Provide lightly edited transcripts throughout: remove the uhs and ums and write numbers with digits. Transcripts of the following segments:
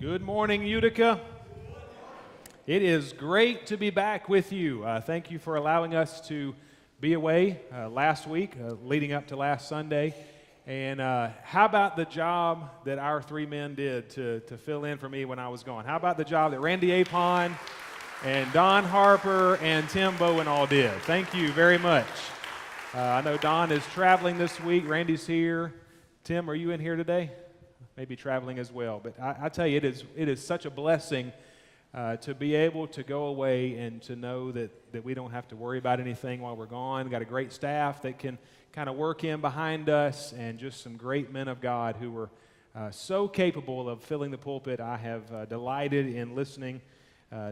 Good morning, Utica. It is great to be back with you. Thank you for allowing us to be away last week, leading up to last Sunday. And how about the job that our three men did to fill in for me when I was gone? How about the job that Randy Apon and Don Harper and Tim Bowen all did? Thank you very much. I know Don is traveling this week. Randy's here. Tim, are you in here today? Maybe traveling as well. But I tell you, it is such a blessing to be able to go away and to know that we don't have to worry about anything while we're gone. Got a great staff that can kind of work in behind us, and just some great men of God who were so capable of filling the pulpit. I have delighted in listening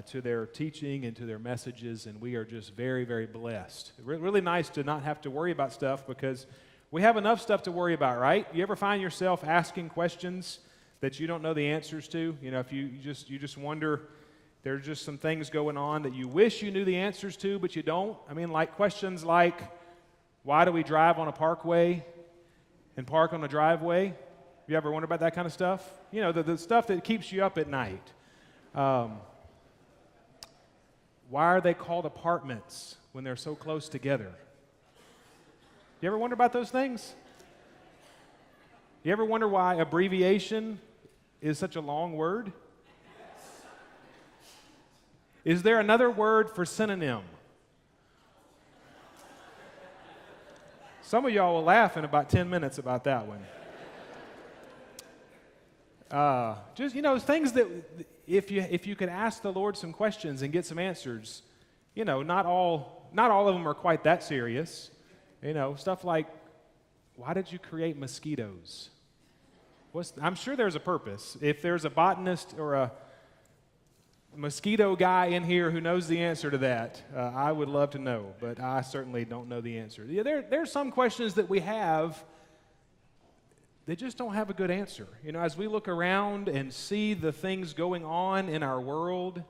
to their teaching and to their messages, and we are just very, very blessed. Really nice to not have to worry about stuff, because we have enough stuff to worry about, right? You ever find yourself asking questions that you don't know the answers to? You know, if you just wonder, there's just some things going on that you wish you knew the answers to, but you don't. I mean, like questions like, why do we drive on a parkway and park on a driveway? You ever wonder about that kind of stuff? You know, the stuff that keeps you up at night. Why are they called apartments when they're so close together? You ever wonder about those things? You ever wonder why abbreviation is such a long word? Is there another word for synonym? Some of y'all will laugh in about 10 minutes about that one. Just, you know, things that if you could ask the Lord some questions and get some answers, you know, not all of them are quite that serious. You know, stuff like, why did you create mosquitoes? I'm sure there's a purpose. If there's a botanist or a mosquito guy in here who knows the answer to that, I would love to know, but I certainly don't know the answer. Yeah, there's some questions that we have that just don't have a good answer. You know, as we look around and see the things going on in our world,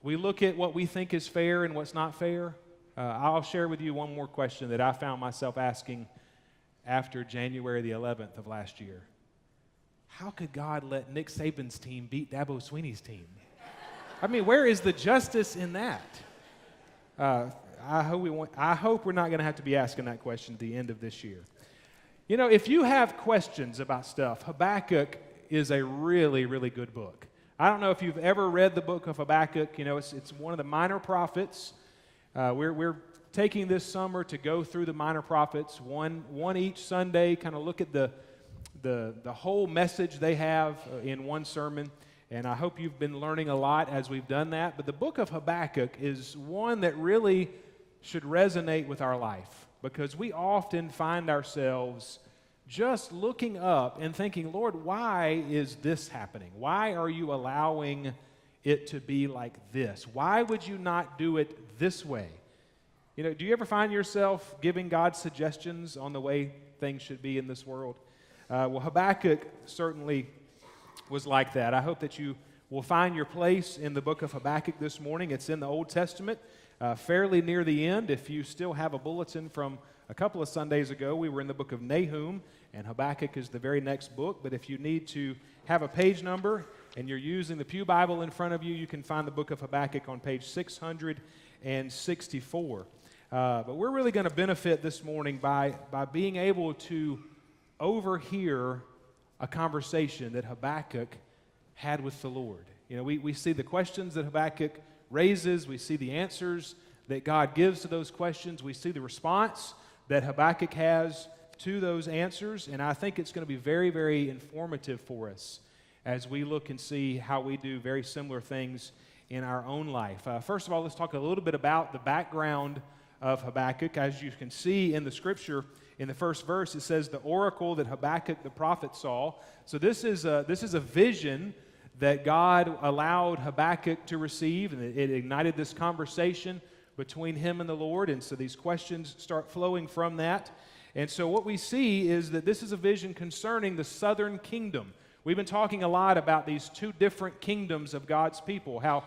we look at what we think is fair and what's not fair. I'll share with you one more question that I found myself asking after January the 11th of last year. How could God let Nick Saban's team beat Dabo Swinney's team? I mean, where is the justice in that? I hope we're not going to have to be asking that question at the end of this year. You know, if you have questions about stuff, Habakkuk is a really, really good book. I don't know if you've ever read the book of Habakkuk. You know, it's one of the minor prophets. We're taking this summer to go through the minor prophets, one each Sunday, kind of look at the whole message they have in one sermon. And I hope you've been learning a lot as we've done that. But the book of Habakkuk is one that really should resonate with our life, because we often find ourselves just looking up and thinking, Lord, why is this happening? Why are you allowing it to be like this? Why would you not do it this way? You know, do you ever find yourself giving God suggestions on the way things should be in this world? Well, Habakkuk certainly was like that. I hope that you will find your place in the book of Habakkuk this morning. It's in the Old Testament, fairly near the end. If you still have a bulletin from a couple of Sundays ago, we were in the book of Nahum, and Habakkuk is the very next book. But if you need to have a page number and you're using the Pew Bible in front of you, you can find the book of Habakkuk on page 664. But we're really going to benefit this morning by being able to overhear a conversation that Habakkuk had with the Lord. You know, we see the questions that Habakkuk raises. We see the answers that God gives to those questions. We see the response that Habakkuk has to those answers. And I think it's going to be very, very informative for us as we look and see how we do very similar things in our own life. First of all, let's talk a little bit about the background of Habakkuk. As you can see in the scripture, in the first verse, it says the oracle that Habakkuk the prophet saw. So this is a vision that God allowed Habakkuk to receive, and it ignited this conversation between him and the Lord. And so these questions start flowing from that. And so what we see is that this is a vision concerning the southern kingdom. We've been talking a lot about these two different kingdoms of God's people, how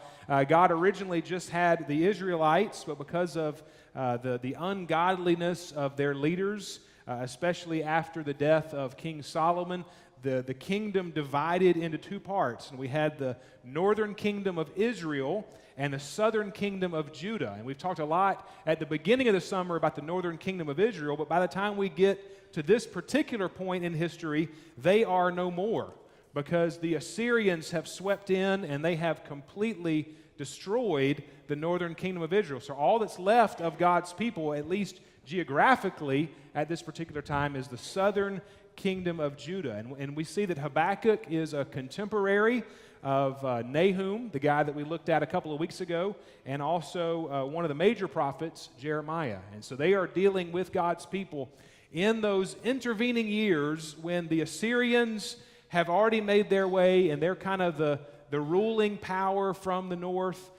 God originally just had the Israelites, but because of the ungodliness of their leaders, especially after the death of King Solomon, the kingdom divided into two parts. And we had the northern kingdom of Israel and the southern kingdom of Judah. And we've talked a lot at the beginning of the summer about the northern kingdom of Israel, but by the time we get to this particular point in history, they are no more, because the Assyrians have swept in and they have completely destroyed the northern kingdom of Israel. So all that's left of God's people, at least geographically at this particular time, is the southern kingdom of Judah. And we see that Habakkuk is a contemporary of Nahum, the guy that we looked at a couple of weeks ago, and also one of the major prophets, Jeremiah. And so they are dealing with God's people in those intervening years when the Assyrians have already made their way and they're kind of the ruling power from the north,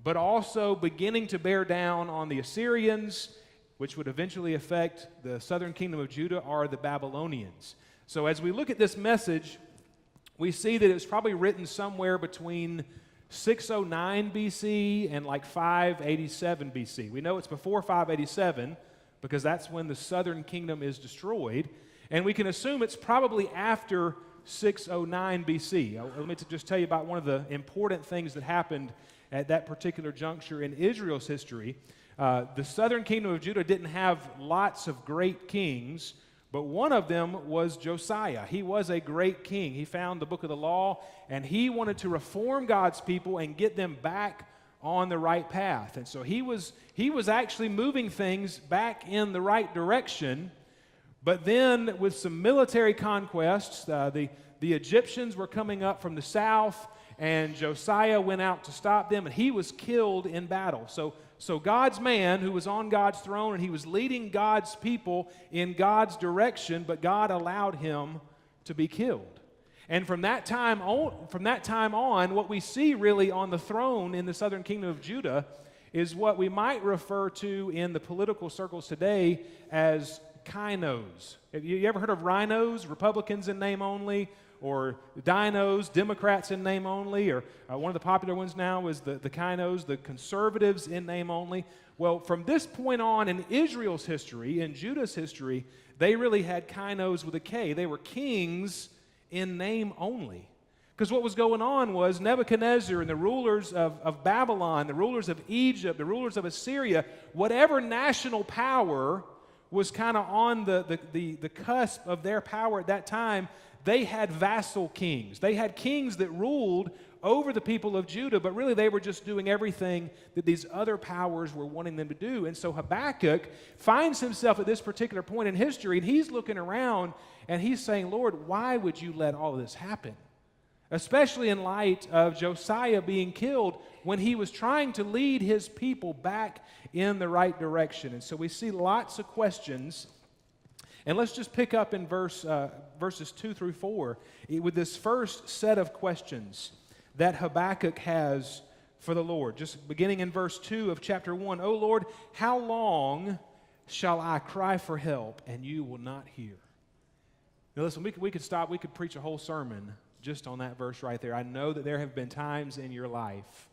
but also beginning to bear down on the Assyrians, which would eventually affect the southern kingdom of Judah, are the Babylonians. So as we look at this message, we see that it's probably written somewhere between 609 BC and like 587 BC. We know it's before 587 because that's when the southern kingdom is destroyed, and we can assume it's probably after 609 BC. Let me just tell you about one of the important things that happened at that particular juncture in Israel's history. The southern kingdom of Judah didn't have lots of great kings, but one of them was Josiah. He was a great king. He found the book of the law, and he wanted to reform God's people and get them back on the right path. And so he was actually moving things back in the right direction. But then with some military conquests, the Egyptians were coming up from the south, and Josiah went out to stop them, and he was killed in battle. So God's man, who was on God's throne, and he was leading God's people in God's direction, but God allowed him to be killed. And from that time on, what we see really on the throne in the southern kingdom of Judah is what we might refer to in the political circles today as KINOs. Have you ever heard of rhinos, Republicans in name only, or dinos, Democrats in name only, or one of the popular ones now is the KINOs, the conservatives in name only? Well, from this point on in Israel's history, in Judah's history, they really had KINOs with a K. They were kings in name only. Because what was going on was Nebuchadnezzar and the rulers of Babylon, the rulers of Egypt, the rulers of Assyria, whatever national power was kind of on the cusp of their power at that time, they had vassal kings. They had kings that ruled over the people of Judah, but really they were just doing everything that these other powers were wanting them to do. And so Habakkuk finds himself at this particular point in history, and he's looking around and he's saying, Lord, why would you let all of this happen? Especially in light of Josiah being killed when he was trying to lead his people back in the right direction. And so we see lots of questions. And let's just pick up in verses 2 through 4 with this first set of questions that Habakkuk has for the Lord. Just beginning in verse 2 of chapter 1. O Lord, how long shall I cry for help, and you will not hear? Now listen, we could stop, we could preach a whole sermon just on that verse right there. I know that there have been times in your life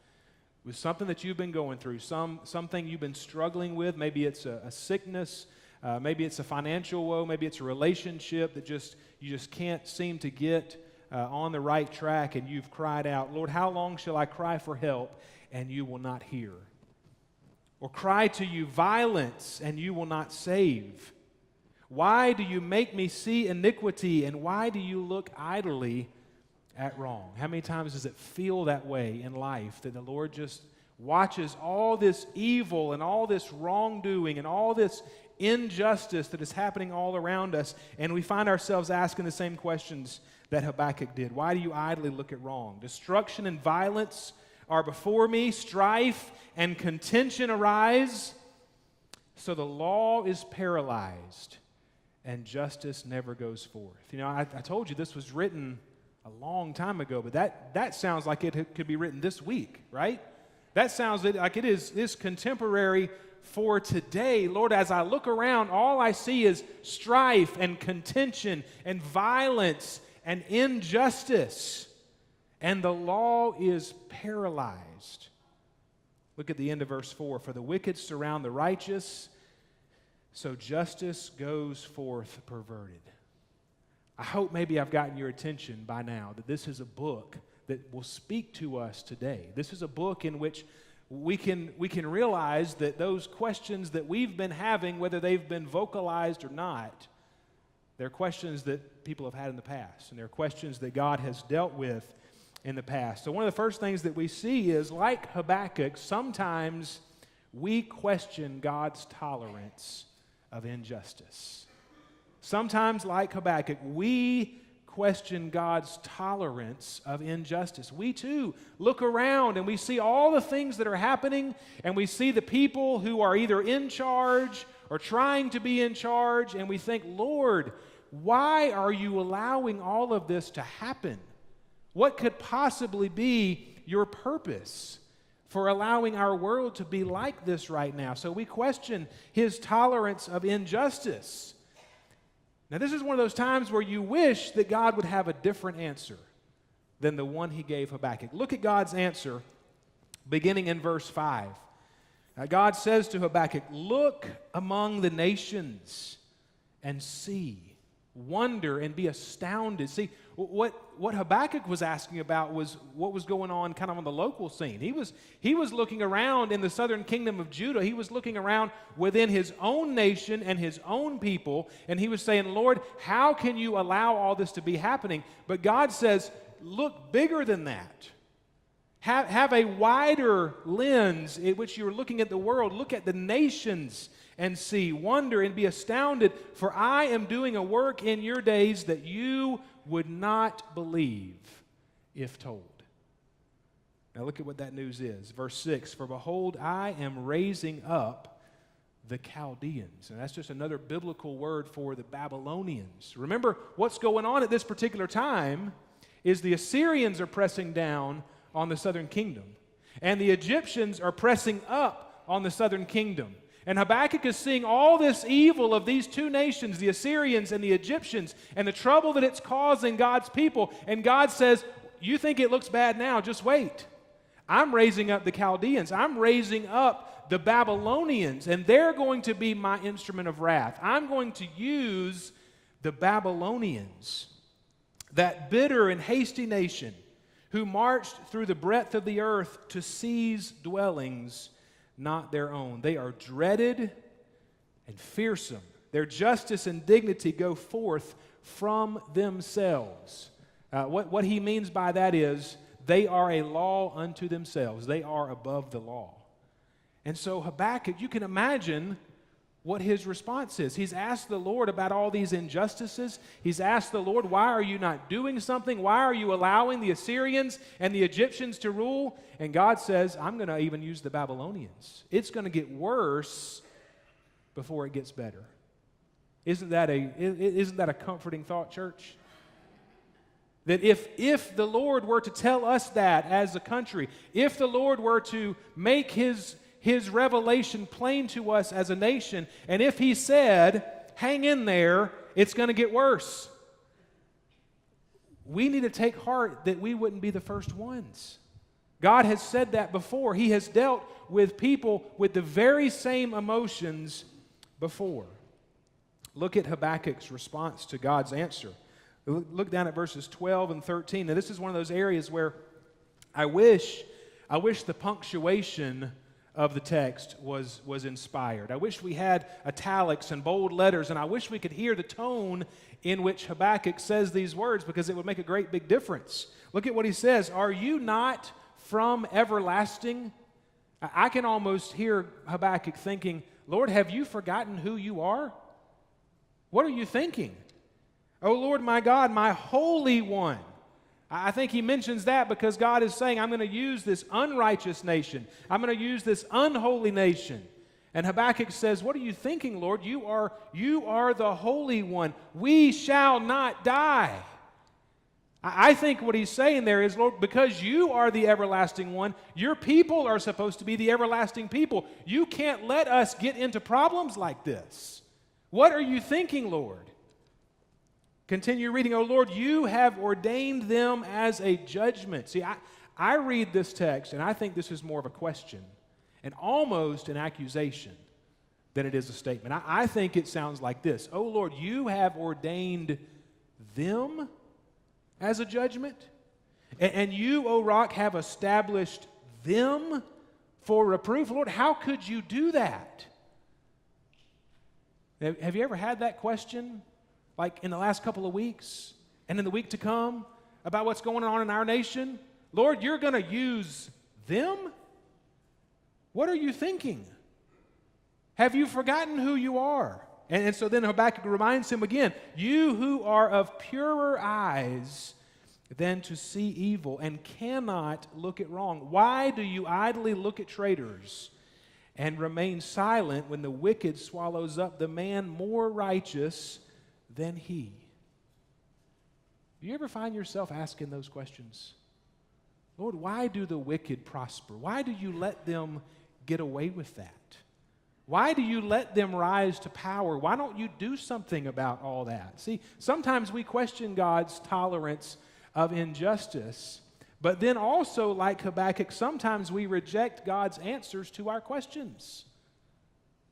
with something that you've been going through, something you've been struggling with. Maybe it's a sickness, maybe it's a financial woe, maybe it's a relationship that you just can't seem to get on the right track, and you've cried out, Lord, how long shall I cry for help, and you will not hear? Or cry to you violence, and you will not save? Why do you make me see iniquity, and why do you look idly at wrong? How many times does it feel that way in life, that the Lord just watches all this evil and all this wrongdoing and all this injustice that is happening all around us, and we find ourselves asking the same questions that Habakkuk did? Why do you idly look at wrong? Destruction and violence are before me, strife and contention arise, so the law is paralyzed and justice never goes forth. You know, I told you this was written a long time ago, but that sounds like it could be written this week, right? That sounds like it is contemporary for today. Lord, as I look around, all I see is strife and contention and violence and injustice, and the law is paralyzed. Look at the end of verse 4. For the wicked surround the righteous, so justice goes forth perverted. I hope maybe I've gotten your attention by now that this is a book that will speak to us today. This is a book in which we can realize that those questions that we've been having, whether they've been vocalized or not, they're questions that people have had in the past, and they're questions that God has dealt with in the past. So one of the first things that we see is, like Habakkuk, sometimes we question God's tolerance of injustice. Sometimes, like Habakkuk, we question God's tolerance of injustice. We too look around and we see all the things that are happening, and we see the people who are either in charge or trying to be in charge, and we think, Lord, why are you allowing all of this to happen? What could possibly be your purpose for allowing our world to be like this right now? So we question his tolerance of injustice. Now, this is one of those times where you wish that God would have a different answer than the one he gave Habakkuk. Look at God's answer beginning in verse 5. Now, God says to Habakkuk, "Look among the nations and see, wonder and be astounded." See, what Habakkuk was asking about was what was going on kind of on the local scene. He was looking around in the southern kingdom of Judah. He was looking around within his own nation and his own people, and he was saying, Lord, how can you allow all this to be happening? But God says, look bigger than that. Have a wider lens in which you're looking at the world. Look at the nations and see, wonder and be astounded, for I am doing a work in your days that you would not believe if told. Now look at what that news is. Verse 6, "For behold, I am raising up the Chaldeans." And that's just another biblical word for the Babylonians. Remember, what's going on at this particular time is the Assyrians are pressing down on the southern kingdom, and the Egyptians are pressing up on the southern kingdom. And Habakkuk is seeing all this evil of these two nations, the Assyrians and the Egyptians, and the trouble that it's causing God's people. And God says, you think it looks bad now, just wait. I'm raising up the Chaldeans. I'm raising up the Babylonians, and they're going to be my instrument of wrath. I'm going to use the Babylonians, that bitter and hasty nation who marched through the breadth of the earth to seize dwellings not their own. They are dreaded and fearsome. Their justice and dignity go forth from themselves. What he means by that is they are a law unto themselves. They are above the law. And so Habakkuk, you can imagine what his response is. He's asked the Lord about all these injustices. He's asked the Lord, why are you not doing something? Why are you allowing the Assyrians and the Egyptians to rule? And God says, I'm going to even use the Babylonians. It's going to get worse before it gets better. Isn't that a comforting thought, church? That if the Lord were to tell us that as a country, if the Lord were to make His revelation plain to us as a nation, and if He said, hang in there, it's going to get worse, we need to take heart that we wouldn't be the first ones. God has said that before. He has dealt with people with the very same emotions before. Look at Habakkuk's response to God's answer. Look down at verses 12 and 13. Now, this is one of those areas where I wish the punctuation of the text was inspired. I wish we had italics and bold letters, and I wish we could hear the tone in which Habakkuk says these words, because it would make a great big difference. Look at what he says. Are you not from everlasting? I can almost hear Habakkuk thinking, Lord, have you forgotten who you are? What are you thinking? Oh Lord, my God, my Holy One. I think he mentions that because God is saying, I'm going to use this unrighteous nation. I'm going to use this unholy nation. And Habakkuk says, what are you thinking, Lord? You are the Holy One. We shall not die. I think what he's saying there is, Lord, because you are the everlasting one, your people are supposed to be the everlasting people. You can't let us get into problems like this. What are you thinking, Lord? Continue reading, O Lord, you have ordained them as a judgment. See, I read this text, and I think this is more of a question and almost an accusation than it is a statement. I think it sounds like this. O Lord, you have ordained them as a judgment? And you, O rock, have established them for reproof? Lord, how could you do that? Have you ever had that question, like in the last couple of weeks and in the week to come, about what's going on in our nation? Lord, you're going to use them? What are you thinking? Have you forgotten who you are? And so then Habakkuk reminds him again, you who are of purer eyes than to see evil and cannot look at wrong. Why do you idly look at traitors and remain silent when the wicked swallows up the man more righteous than he? Do you ever find yourself asking those questions? Lord, why do the wicked prosper? Why do you let them get away with that? Why do you let them rise to power? Why don't you do something about all that? See, sometimes we question God's tolerance of injustice, but then also, like Habakkuk, sometimes we reject God's answers to our questions.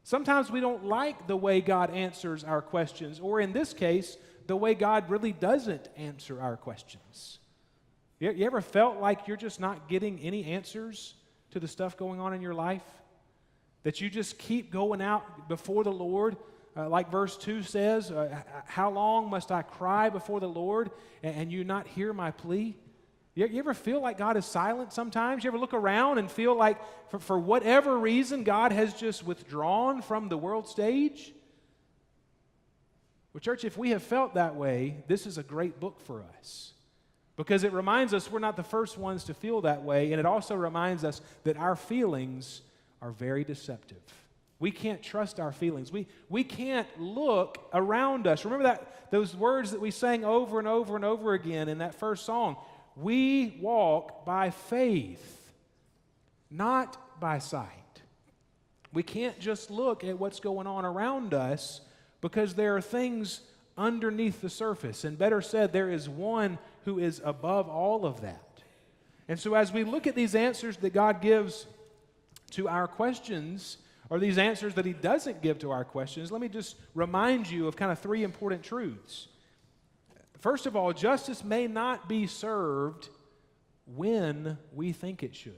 Sometimes we don't like the way God answers our questions, or in this case, the way God really doesn't answer our questions. You ever felt like you're just not getting any answers to the stuff going on in your life? That you just keep going out before the Lord, like verse 2 says, how long must I cry before the Lord and you not hear my plea? You ever feel like God is silent sometimes? You ever look around and feel like for whatever reason God has just withdrawn from the world stage? Well, church, if we have felt that way, this is a great book for us. Because it reminds us we're not the first ones to feel that way, and it also reminds us that our feelings are very deceptive. We can't trust our feelings. We can't look around us. Remember those words that we sang over and over and over again in that first song. We walk by faith, not by sight. We can't just look at what's going on around us because there are things underneath the surface. And better said, there is one who is above all of that. And so as we look at these answers that God gives to our questions, or these answers that he doesn't give to our questions, let me just remind you of kind of three important truths. First of all, justice may not be served when we think it should.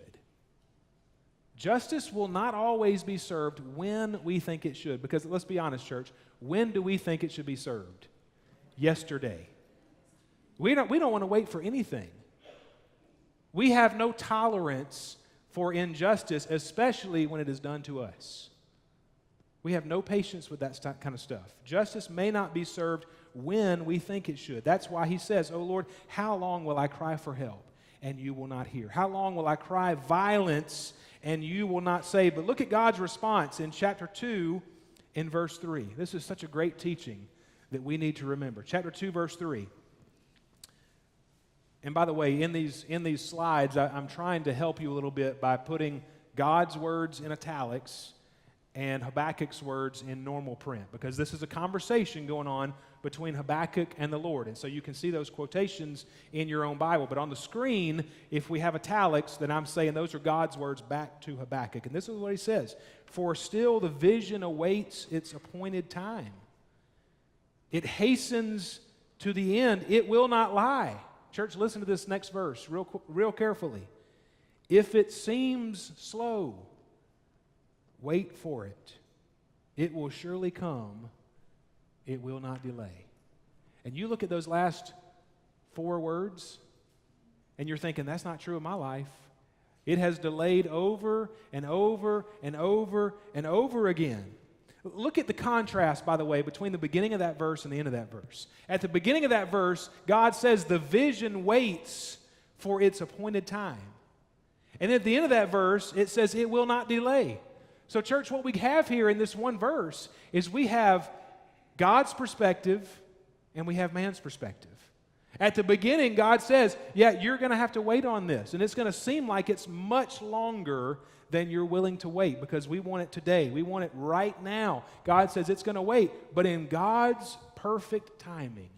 Justice will not always be served when we think it should. Because let's be honest, church, when do we think it should be served? Yesterday. We don't want to wait for anything. We have no tolerance for injustice, especially when it is done to us. We have no patience with that kind of stuff. Justice may not be served when we think it should. That's why he says, "Oh Lord, how long will I cry for help and you will not hear? How long will I cry violence and you will not save?" But look at God's response in chapter 2 in verse 3. This is such a great teaching that we need to remember. Chapter 2, verse 3. And by the way, in these slides, I'm trying to help you a little bit by putting God's words in italics and Habakkuk's words in normal print, because this is a conversation going on between Habakkuk and the Lord. And so you can see those quotations in your own Bible. But on the screen, if we have italics, then I'm saying those are God's words back to Habakkuk. And this is what he says: "For still the vision awaits its appointed time. It hastens to the end. It will not lie." Church, listen to this next verse real carefully. "If it seems slow, wait for it. It will surely come. It will not delay." And you look at those last four words, and you're thinking, that's not true of my life. It has delayed over and over and over and over again. Look at the contrast, by the way, between the beginning of that verse and the end of that verse. At the beginning of that verse, God says the vision waits for its appointed time. And at the end of that verse, it says it will not delay. So, church, what we have here in this one verse is we have God's perspective and we have man's perspective. At the beginning, God says, yeah, you're going to have to wait on this, and it's going to seem like it's much longer than you're willing to wait because we want it today. We want it right now. God says it's going to wait, but in God's perfect timing,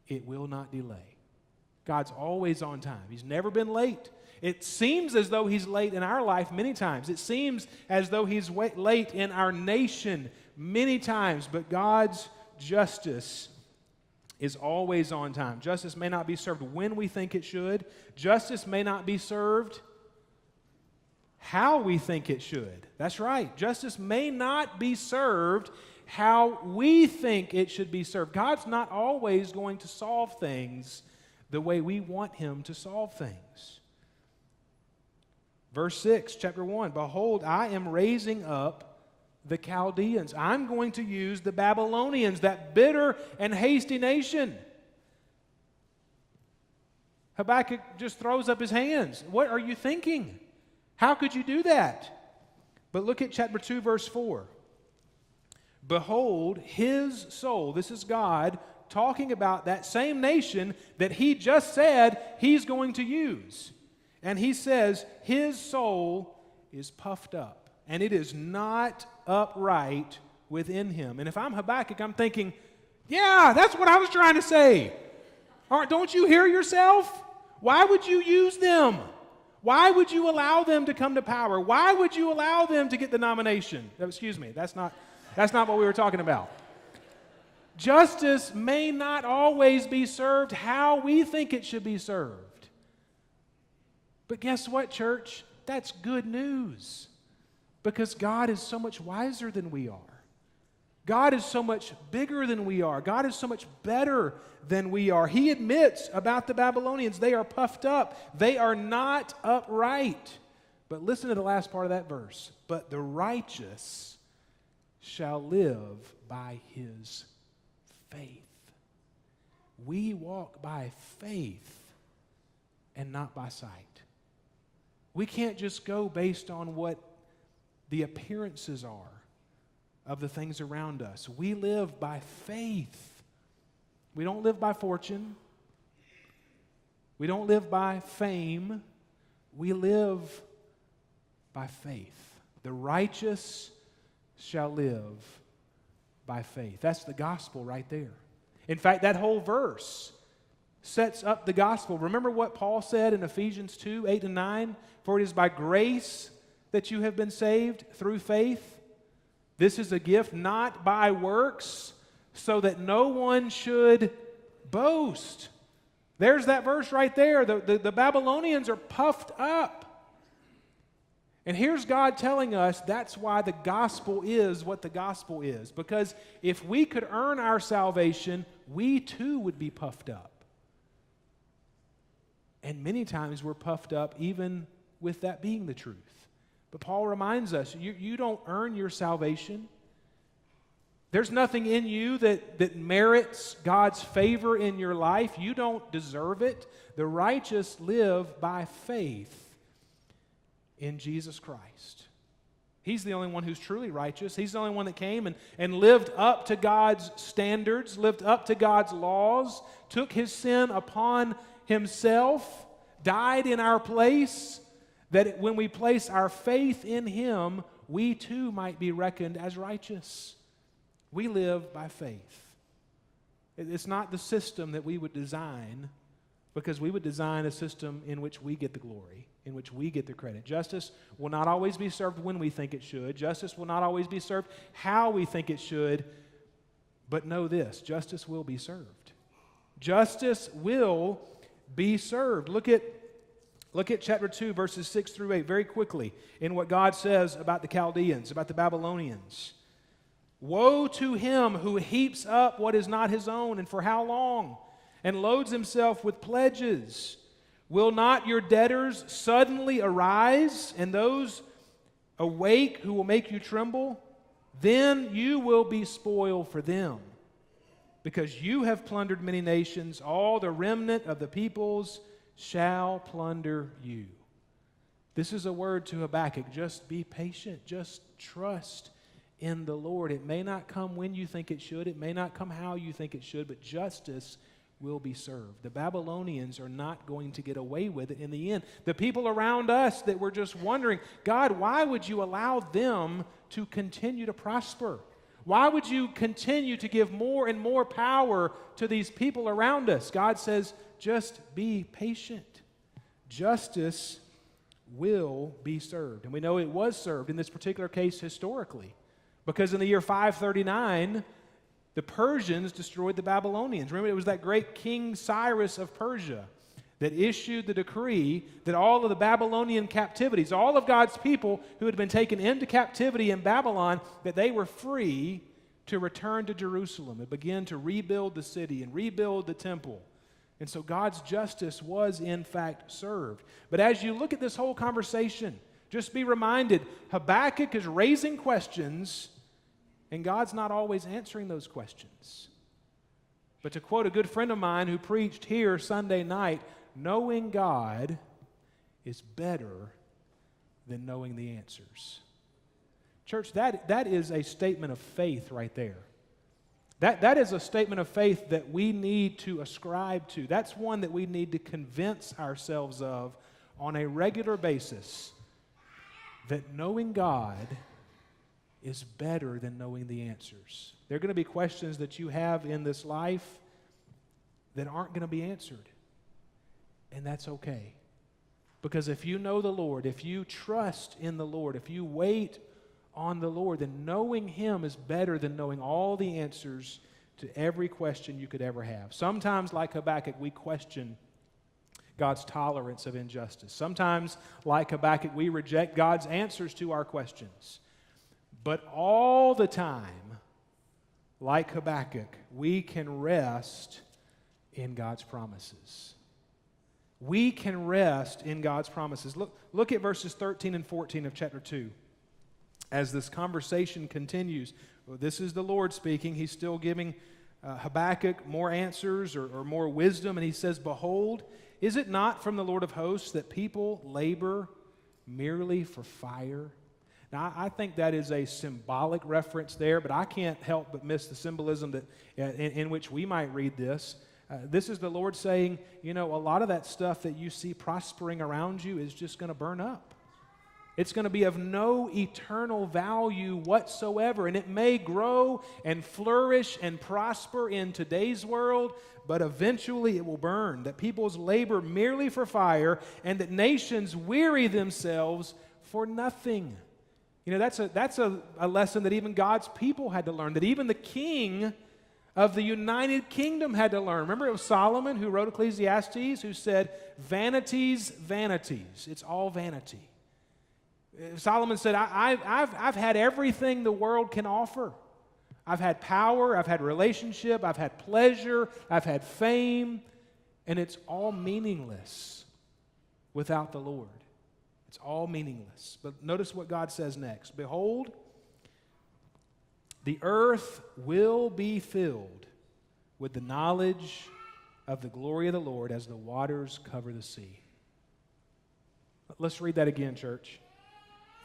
it will not delay. God's always on time. He's never been late. It seems as though he's late in our life many times. It seems as though he's late in our nation many times, but God's justice is always on time. Justice may not be served when we think it should. Justice may not be served how we think it should. That's right. Justice may not be served how we think it should be served. God's not always going to solve things the way we want Him to solve things. Verse 6, chapter 1, behold, I am raising up the Chaldeans. I'm going to use the Babylonians, that bitter and hasty nation. Habakkuk just throws up his hands. What are you thinking? How could you do that? But look at chapter 2, verse 4. Behold, his soul, this is God talking about that same nation that He just said He's going to use. And He says, his soul is puffed up, and it is not upright within him. And if I'm Habakkuk, I'm thinking, yeah, that's what I was trying to say. Don't you hear yourself? Why would you use them? Why would you allow them to come to power? Why would you allow them to get the nomination? Excuse me, that's not what we were talking about. Justice may not always be served how we think it should be served. But guess what, church? That's good news. Because God is so much wiser than we are. God is so much bigger than we are. God is so much better than we are. He admits about the Babylonians, they are puffed up. They are not upright. But listen to the last part of that verse. But the righteous shall live by his faith. We walk by faith and not by sight. We can't just go based on what the appearances are of the things around us. We live by faith. We don't live by fortune. We don't live by fame. We live by faith. The righteous shall live by faith. That's the gospel right there. In fact, that whole verse sets up the gospel. Remember what Paul said in Ephesians 2, 8 and 9? For it is by grace that you have been saved through faith. This is a gift not by works, so that no one should boast. There's that verse right there. The Babylonians are puffed up. And here's God telling us that's why the gospel is what the gospel is. Because if we could earn our salvation, we too would be puffed up. And many times we're puffed up even with that being the truth. But Paul reminds us, you don't earn your salvation. There's nothing in you that merits God's favor in your life. You don't deserve it. The righteous live by faith in Jesus Christ. He's the only one who's truly righteous. He's the only one that came and lived up to God's standards, lived up to God's laws, took his sin upon himself, died in our place, that when we place our faith in him, we too might be reckoned as righteous. We live by faith. It's not the system that we would design, because we would design a system in which we get the glory, in which we get the credit. Justice will not always be served when we think it should. Justice will not always be served how we think it should. But know this, justice will be served. Justice will be served. Look at chapter 2, verses 6 through 8 very quickly in what God says about the Chaldeans, about the Babylonians. Woe to him who heaps up what is not his own, and for how long? And loads himself with pledges. Will not your debtors suddenly arise, and those awake who will make you tremble? Then you will be spoil for them, because you have plundered many nations. All the remnant of the peoples shall plunder you. This is a word to Habakkuk. Just be patient. Just trust in the Lord. It may not come when you think it should. It may not come how you think it should, but justice will be served. The Babylonians are not going to get away with it in the end. The people around us that were just wondering, God, why would you allow them to continue to prosper? Why would you continue to give more and more power to these people around us? God says, just be patient. Justice will be served. And we know it was served in this particular case historically, because in the year 539, The Persians destroyed the Babylonians. Remember, it was that great King Cyrus of Persia that issued the decree that all of the Babylonian captivities, all of God's people who had been taken into captivity in Babylon, that they were free to return to Jerusalem and begin to rebuild the city and rebuild the temple. And so God's justice was in fact served. But as you look at this whole conversation, just be reminded, Habakkuk is raising questions, and God's not always answering those questions. But to quote a good friend of mine who preached here Sunday night, knowing God is better than knowing the answers. Church, that is a statement of faith right there. That is a statement of faith that we need to ascribe to. That's one that we need to convince ourselves of on a regular basis, that knowing God is better than knowing the answers. There are going to be questions that you have in this life that aren't going to be answered. And that's okay. Because if you know the Lord, if you trust in the Lord, if you wait on the Lord, then knowing Him is better than knowing all the answers to every question you could ever have. Sometimes, like Habakkuk, we question God's tolerance of injustice. Sometimes, like Habakkuk, we reject God's answers to our questions. But all the time, like Habakkuk, we can rest in God's promises. We can rest in God's promises. Look at verses 13 and 14 of chapter 2. As this conversation continues, this is the Lord speaking. He's still giving Habakkuk more answers or more wisdom, and he says, "Behold, is it not from the Lord of hosts that people labor merely for fire?" Now, I think that is a symbolic reference there, but I can't help but miss the symbolism that in which we might read this. This is the Lord saying, a lot of that stuff that you see prospering around you is just going to burn up. It's going to be of no eternal value whatsoever, and it may grow and flourish and prosper in today's world, but eventually it will burn. That people's labor merely for fire, and that nations weary themselves for nothing. That's a lesson that even God's people had to learn, that even the king of the United Kingdom had to learn. Remember, it was Solomon who wrote Ecclesiastes, who said, "Vanities, vanities. It's all vanity." Solomon said, I've had everything the world can offer. I've had power, I've had relationship, I've had pleasure, I've had fame, and it's all meaningless without the Lord. It's all meaningless. But notice what God says next. "Behold, the earth will be filled with the knowledge of the glory of the Lord as the waters cover the sea." Let's read that again, church.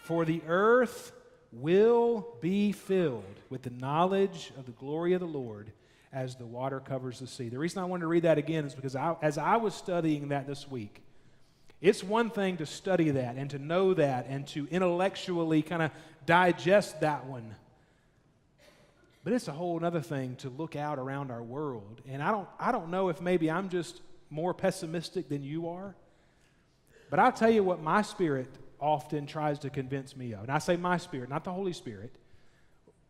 "For the earth will be filled with the knowledge of the glory of the Lord as the water covers the sea." The reason I wanted to read that again is because as I was studying that this week, it's one thing to study that and to know that and to intellectually kind of digest that one. But it's a whole other thing to look out around our world. And I don't know if maybe I'm just more pessimistic than you are. But I'll tell you what my spirit often tries to convince me of. And I say my spirit, not the Holy Spirit.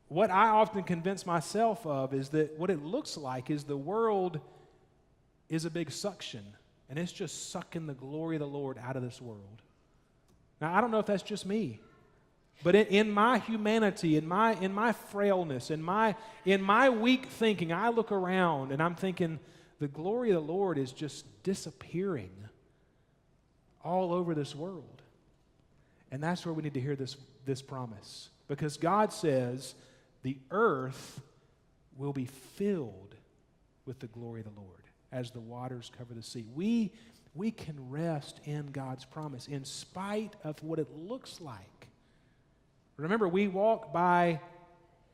What I often convince myself of is that what it looks like is the world is a big suction. And it's just sucking the glory of the Lord out of this world. Now, I don't know if that's just me. But in my humanity, in my frailness, in my weak thinking, I look around and I'm thinking the glory of the Lord is just disappearing all over this world. And that's where we need to hear this promise. Because God says the earth will be filled with the glory of the Lord as the waters cover the sea. We can rest in God's promise in spite of what it looks like. Remember, we walk by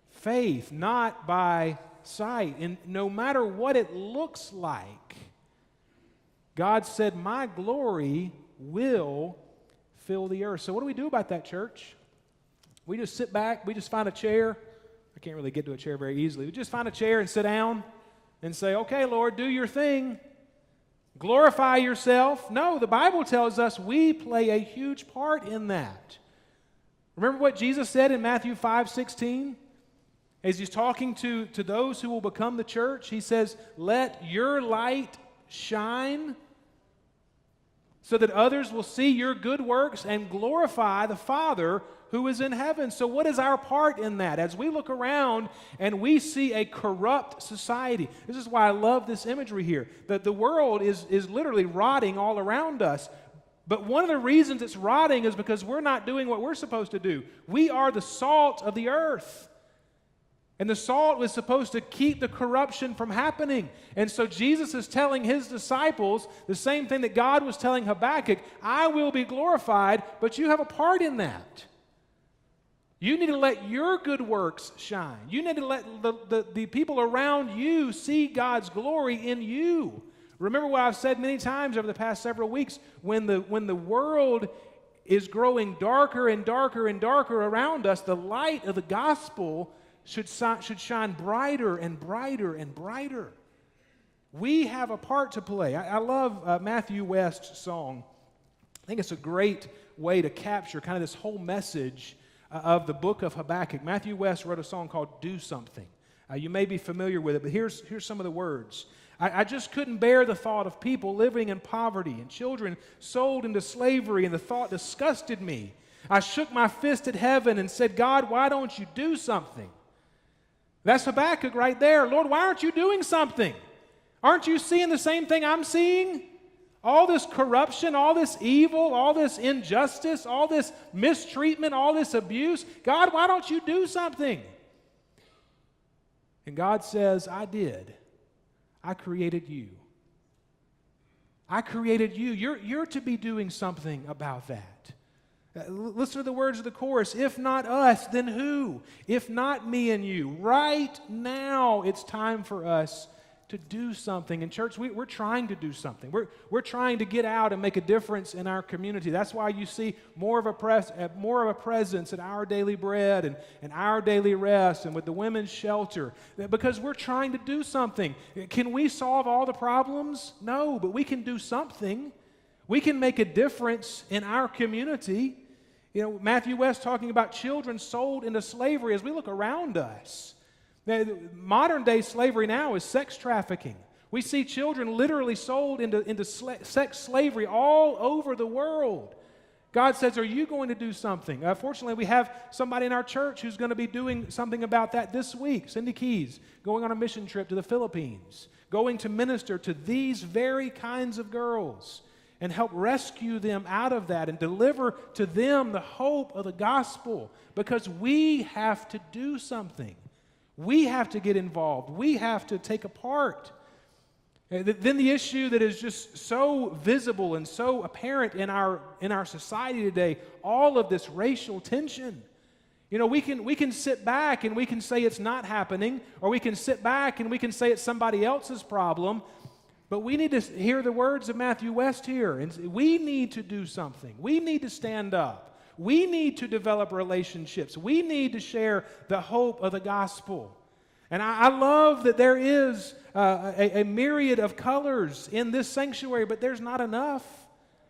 faith, not by sight. And no matter what it looks like, God said, "My glory will fill the earth." So what do we do about that, church? We just sit back, we just find a chair. I can't really get to a chair very easily. We just find a chair and sit down and say, "Okay, Lord, do your thing. Glorify yourself." No, the Bible tells us we play a huge part in that. Remember what Jesus said in Matthew 5:16? As he's talking to those who will become the church, he says, let your light shine so that others will see your good works and glorify the Father who is in heaven. So what is our part in that? As we look around and we see a corrupt society, this is why I love this imagery here, that the world is literally rotting all around us. But one of the reasons it's rotting is because we're not doing what we're supposed to do. We are the salt of the earth. And the salt was supposed to keep the corruption from happening. And so Jesus is telling his disciples the same thing that God was telling Habakkuk, I will be glorified, but you have a part in that. You need to let your good works shine. You need to let the people around you see God's glory in you. Remember what I've said many times over the past several weeks, when the world is growing darker and darker and darker around us, the light of the gospel should shine brighter and brighter and brighter. We have a part to play. I love Matthew West's song. I think it's a great way to capture kind of this whole message of the book of Habakkuk. Matthew West wrote a song called Do Something. You may be familiar with it, but here's some of the words. I just couldn't bear the thought of people living in poverty and children sold into slavery, and the thought disgusted me. I shook my fist at heaven and said, God, why don't you do something? That's Habakkuk right there. Lord, why aren't you doing something? Aren't you seeing the same thing I'm seeing? All this corruption, all this evil, all this injustice, all this mistreatment, all this abuse. God, why don't you do something? And God says, I did. I created you. I created you. You're to be doing something about that. Listen to the words of the chorus. If not us, then who? If not me and you. Right now, it's time for us to do something. And church, we're trying to do something. We're trying to get out and make a difference in our community. That's why you see more of a presence at Our Daily Bread and Our Daily Rest and with the women's shelter, because we're trying to do something. Can we solve all the problems? No, but we can do something. We can make a difference in our community. You know, Matthew West talking about children sold into slavery. As we look around us, modern day slavery now is sex trafficking. We see children literally sold into sex slavery all over the world. God says, are you going to do something? Fortunately, we have somebody in our church who's going to be doing something about that this week. Cindy Keys, going on a mission trip to the Philippines, going to minister to these very kinds of girls and help rescue them out of that and deliver to them the hope of the gospel, because we have to do something. We have to get involved. We have to take a part. Then the issue that is just so visible and so apparent in our society today, all of this racial tension. You know, we can sit back and we can say it's not happening, or we can sit back and we can say it's somebody else's problem. But we need to hear the words of Matthew West here. And we need to do something. We need to stand up. We need to develop relationships. We need to share the hope of the gospel. And I love that there is a myriad of colors in this sanctuary, but there's not enough.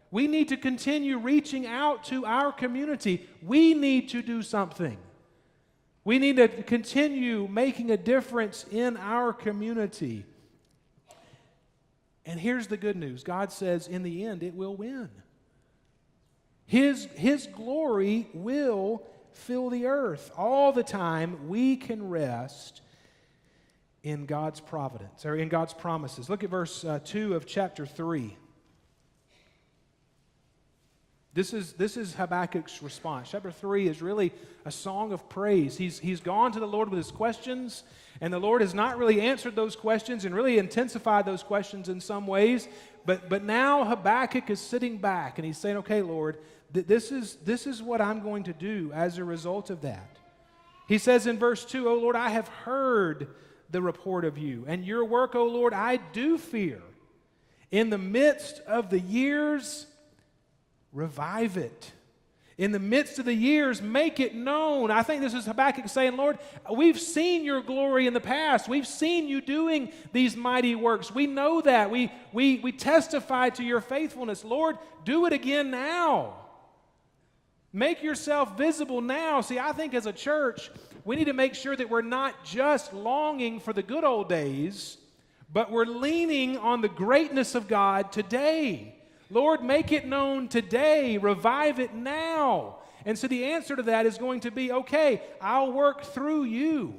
We need to continue reaching out to our community. We need to do something. We need to continue making a difference in our community. And here's the good news. God says in the end it will win. His glory will fill the earth. All the time we can rest in God's providence, or in God's promises. Look at verse 2 of chapter 3. This is Habakkuk's response. Chapter 3 is really a song of praise. He's gone to the Lord with his questions, and the Lord has not really answered those questions and really intensified those questions in some ways. But now Habakkuk is sitting back and he's saying, okay, Lord, this is what I'm going to do as a result of that. He says in verse 2, O Lord, I have heard the report of you, and your work, O Lord, I do fear. In the midst of the years, revive it. In the midst of the years, make it known. I think this is Habakkuk saying, Lord, we've seen your glory in the past. We've seen you doing these mighty works. We know that. We testify to your faithfulness. Lord, do it again now. Make yourself visible now. See, I think as a church, we need to make sure that we're not just longing for the good old days, but we're leaning on the greatness of God today. Lord, make it known today. Revive it now. And so the answer to that is going to be, okay, I'll work through you,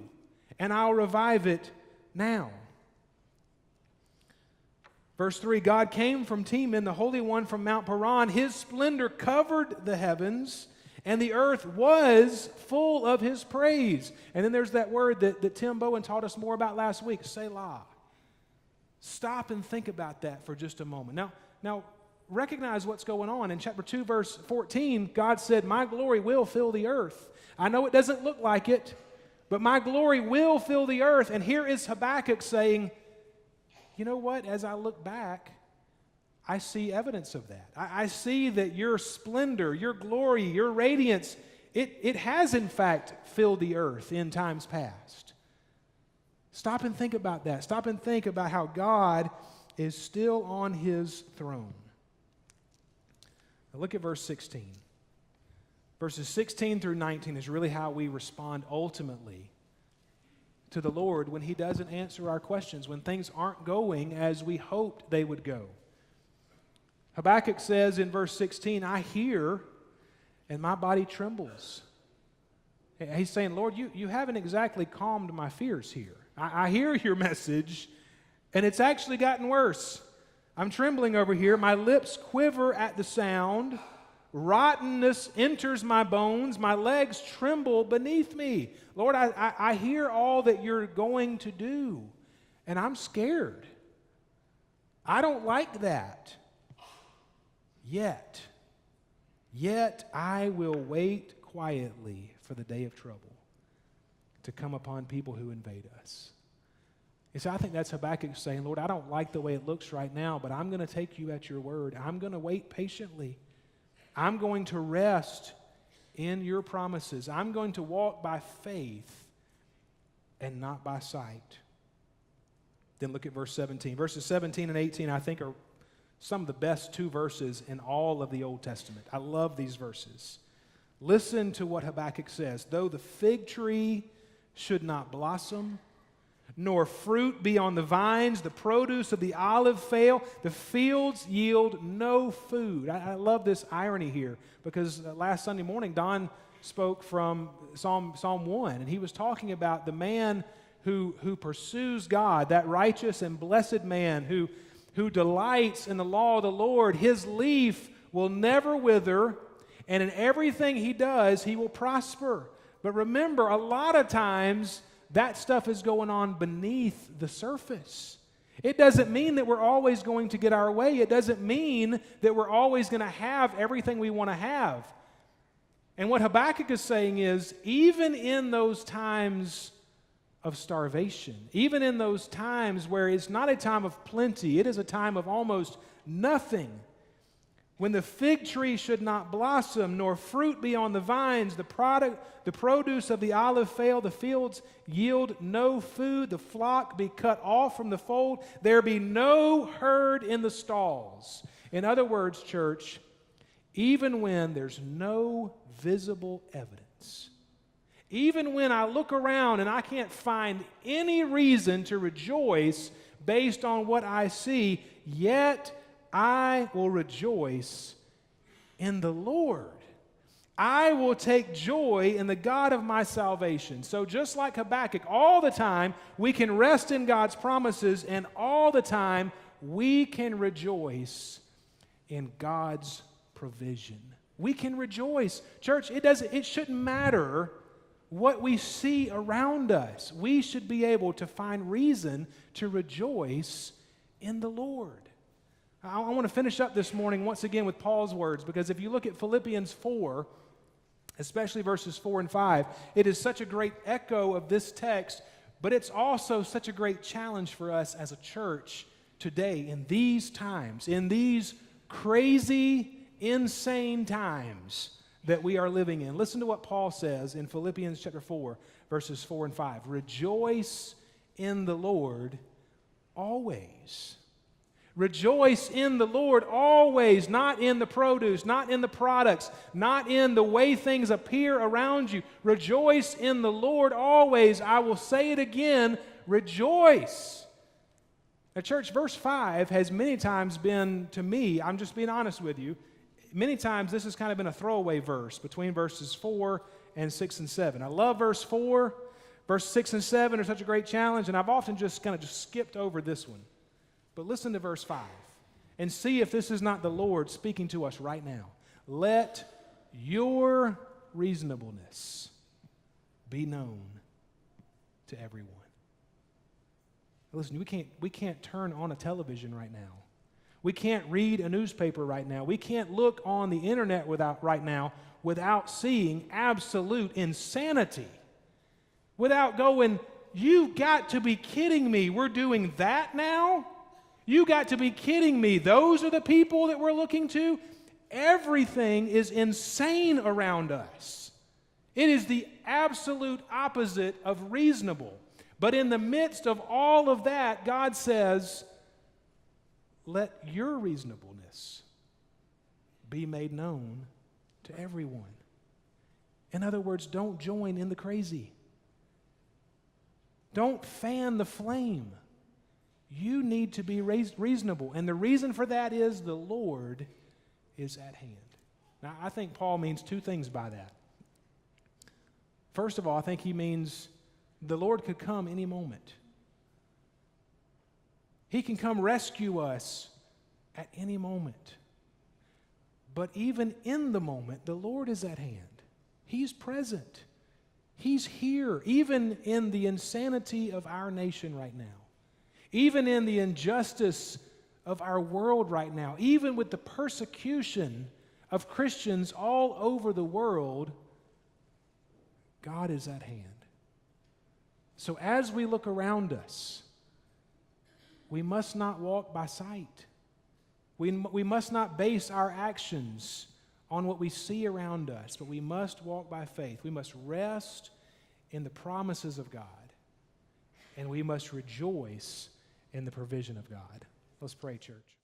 and I'll revive it now. Verse 3, God came from Teman, the Holy One from Mount Paran. His splendor covered the heavens, and the earth was full of His praise. And then there's that word that Tim Bowen taught us more about last week, Selah. Stop and think about that for just a moment. Now, recognize what's going on. In chapter 2, verse 14, God said, my glory will fill the earth. I know it doesn't look like it, but my glory will fill the earth. And here is Habakkuk saying, you know what? As I look back, I see evidence of that. I see that your splendor, your glory, your radiance, it has in fact filled the earth in times past. Stop and think about that. Stop and think about how God is still on His throne. Now look at verse 16. Verses 16 through 19 is really how we respond ultimately to the Lord when He doesn't answer our questions, when things aren't going as we hoped they would go. Habakkuk says in verse 16, I hear and my body trembles. He's saying, Lord, you haven't exactly calmed my fears here. I hear your message, and it's actually gotten worse. I'm trembling over here. My lips quiver at the sound. Rottenness enters my bones. My legs tremble beneath me. Lord, I hear all that you're going to do, and I'm scared. I don't like that. Yet I will wait quietly for the day of trouble to come upon people who invade us. You see, I think that's Habakkuk saying, Lord, I don't like the way it looks right now, but I'm going to take you at your word. I'm going to wait patiently. I'm going to rest in your promises. I'm going to walk by faith and not by sight. Then look at verse 17. Verses 17 and 18, I think, are some of the best two verses in all of the Old Testament. I love these verses. Listen to what Habakkuk says. Though the fig tree should not blossom, nor fruit be on the vines, the produce of the olive fail, the fields yield no food. I love this irony here, because last Sunday morning, Don spoke from Psalm 1, and he was talking about the man who pursues God, that righteous and blessed man who delights in the law of the Lord. His leaf will never wither, and in everything he does, he will prosper. But remember, a lot of times, that stuff is going on beneath the surface. It doesn't mean that we're always going to get our way. It doesn't mean that we're always going to have everything we want to have. And what Habakkuk is saying is, even in those times of starvation, even in those times where it's not a time of plenty, it is a time of almost nothing, when the fig tree should not blossom, nor fruit be on the vines, the produce of the olive fail, the fields yield no food, the flock be cut off from the fold, there be no herd in the stalls. In other words, church, even when there's no visible evidence, even when I look around and I can't find any reason to rejoice based on what I see, yet I will rejoice in the Lord. I will take joy in the God of my salvation. So just like Habakkuk, all the time we can rest in God's promises, and all the time we can rejoice in God's provision. We can rejoice. Church, it shouldn't matter what we see around us. We should be able to find reason to rejoice in the Lord. I want to finish up this morning once again with Paul's words, because if you look at Philippians 4, especially verses 4 and 5, it is such a great echo of this text, but it's also such a great challenge for us as a church today in these times, in these crazy, insane times that we are living in. Listen to what Paul says in Philippians chapter 4, verses 4 and 5. Rejoice in the Lord always. Rejoice in the Lord always, not in the produce, not in the products, not in the way things appear around you. Rejoice in the Lord always. I will say it again, rejoice. Now, church, verse 5 has many times been, to me, I'm just being honest with you, many times this has kind of been a throwaway verse between verses 4 and 6 and 7. I love verse 4. Verse 6 and 7 are such a great challenge, and I've often just kind of skipped over this one. But listen to verse 5 and see if this is not the Lord speaking to us right now. Let your reasonableness be known to everyone. Listen, we can't turn on a television right now. We can't read a newspaper right now. We can't look on the internet right now without seeing absolute insanity. Without going, you've got to be kidding me. We're doing that now? You got to be kidding me. Those are the people that we're looking to? Everything is insane around us. It is the absolute opposite of reasonable. But in the midst of all of that, God says, let your reasonableness be made known to everyone. In other words, don't join in the crazy. Don't fan the flame. You need to be reasonable. And the reason for that is the Lord is at hand. Now, I think Paul means two things by that. First of all, I think he means the Lord could come any moment. He can come rescue us at any moment. But even in the moment, the Lord is at hand. He's present. He's here, even in the insanity of our nation right now. Even in the injustice of our world right now, even with the persecution of Christians all over the world, God is at hand. So as we look around us, we must not walk by sight. We must not base our actions on what we see around us, but we must walk by faith. We must rest in the promises of God, and we must rejoice in the provision of God. Let's pray, church.